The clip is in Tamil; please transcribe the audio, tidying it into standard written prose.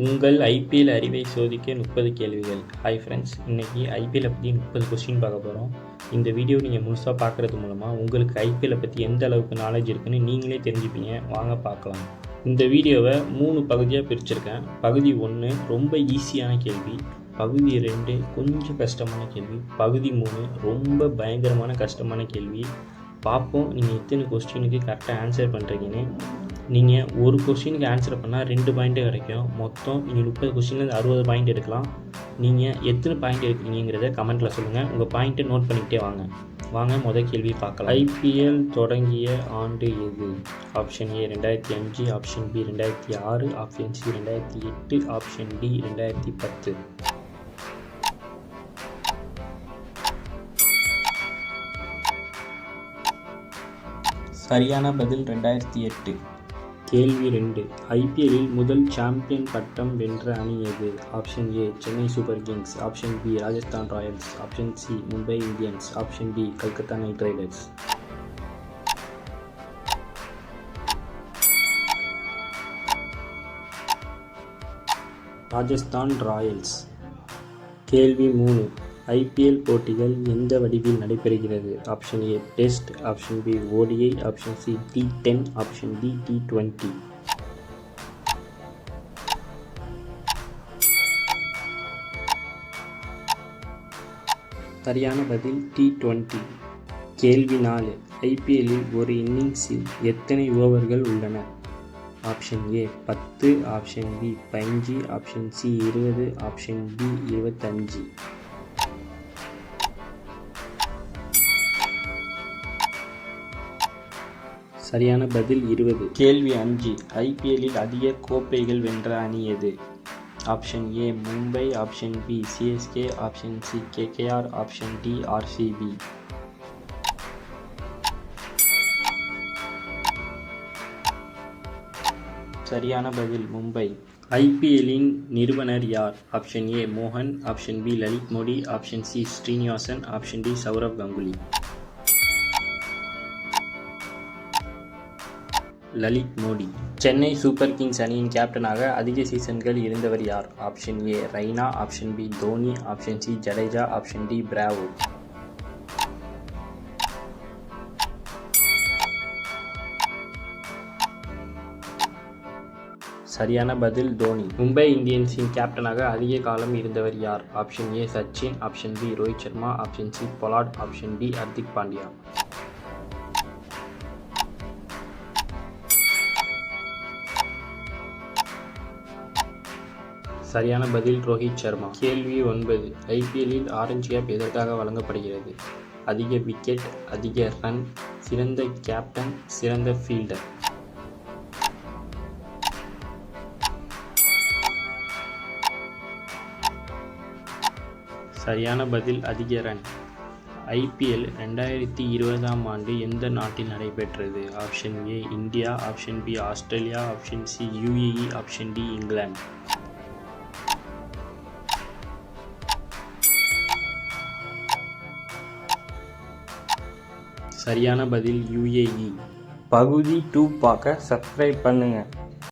உங்கள் ஐபிஎல் அறிவை சோதிக்க 30 கேள்விகள். ஹாய் ஃப்ரெண்ட்ஸ், இன்றைக்கி ஐபிஎல்லை பற்றி 30 கொஸ்டின் பார்க்க போகிறோம். இந்த வீடியோ நீங்கள் முழுசாக பார்க்குறது மூலமாக உங்களுக்கு ஐபிஎல்லை பற்றி எந்த அளவுக்கு நாலேஜ் இருக்குன்னு நீங்களே தெரிஞ்சுப்பீங்க. வாங்க பார்க்கலாம். இந்த வீடியோவை 3 பகுதியாக பிரிச்சிருக்கேன். பகுதி 1 ரொம்ப ஈஸியான கேள்வி, பகுதி 2 கொஞ்சம் கஷ்டமான கேள்வி, பகுதி 3 ரொம்ப பயங்கரமான கஷ்டமான கேள்வி. பார்ப்போம் நீங்கள் எத்தனை கொஸ்டினுக்கு கரெக்டாக ஆன்சர் பண்ணுறீங்கன்னு. நீங்கள் ஒரு கொஸ்டினுக்கு ஆன்சர் பண்ணால் 2 பாயிண்ட்டே கிடைக்கும். மொத்தம் நீங்கள் 30 கொஸ்டின்லேருந்து 60 பாயிண்ட் எடுக்கலாம். நீங்கள் எத்தனை பாயிண்ட் எடுக்கிறீங்கிறத கமெண்ட்டில் சொல்லுங்கள். உங்கள் பாயிண்ட்டை நோட் பண்ணிக்கிட்டே வாங்க முதல் கேள்வி பார்க்கலாம். ஐபிஎல் தொடங்கிய ஆண்டு எது? Option A 2005, option B 2006, option C 2008, option D 2010. சரியான பதில் 2008. கேள்வி 2. ஐபிஎல்லில் முதல் சாம்பியன் பட்டம் வென்ற அணி எது? Option A Chennai Super Kings, option B Rajasthan Royals, option C Mumbai Indians, option D Calcutta Knight Riders. Rajasthan Royals. கேள்வி 3. ஐபிஎல் போட்டிகள் எந்த வடிவில் நடைபெறுகிறது? Option A test, option B ODI, option C T10, option D T20. சரியான பதில் T20. கேள்வி 4. ஐபிஎல்லில் ஒரு இன்னிங்ஸில் எத்தனை ஓவர்கள் உள்ளன? Option A 10, option B 15, option C 20, option D 25. சரியான பதில் 20. கேள்வி 5. ஐபிஎல்லில் அதிக கோப்பைகள் வென்ற அணி எது? Option A Mumbai, option B CSK, option C KKR, option D RCB. சரியான பதில் மும்பை. ஐபிஎல்லின் நிறுவனர் யார்? ஆப்ஷன் ஏ மோகன், option B Lalit Modi, option C Srinivasan, option D Sourav Ganguly. Lalit Modi. Chennai Super Kings அணியின் கேப்டனாக அதிக சீசன்கள் இருந்தவர் யார்? Option A Raina, option B Dhoni, option C Jadeja, option D Bravo. சரியான பதில் தோனி. மும்பை இந்தியன்ஸின் கேப்டனாக அதிக காலம் இருந்தவர் யார்? Option A Sachin, option B Rohit Sharma, option C Pollard, option D Hardik Pandya. சரியான பதில் ரோஹித் சர்மா. கேள்வி 9. ஐபிஎல்லில் ஆரஞ்சு கேப் எதற்காக வழங்கப்படுகிறது? அதிக விக்கெட், அதிக ரன், சிறந்த கேப்டன், சிறந்த ஃபீல்டர். சரியான பதில் அதிக ரன். ஐபிஎல் 2020ஆம் ஆண்டு எந்த நாட்டில் நடைபெற்றது? Option A India, option B Australia, option C UAE, option D England. சரியான பதில் யுஏஇ. பகுதி 2 பார்க்க சப்ஸ்கிரைப் பண்ணுங்கள்.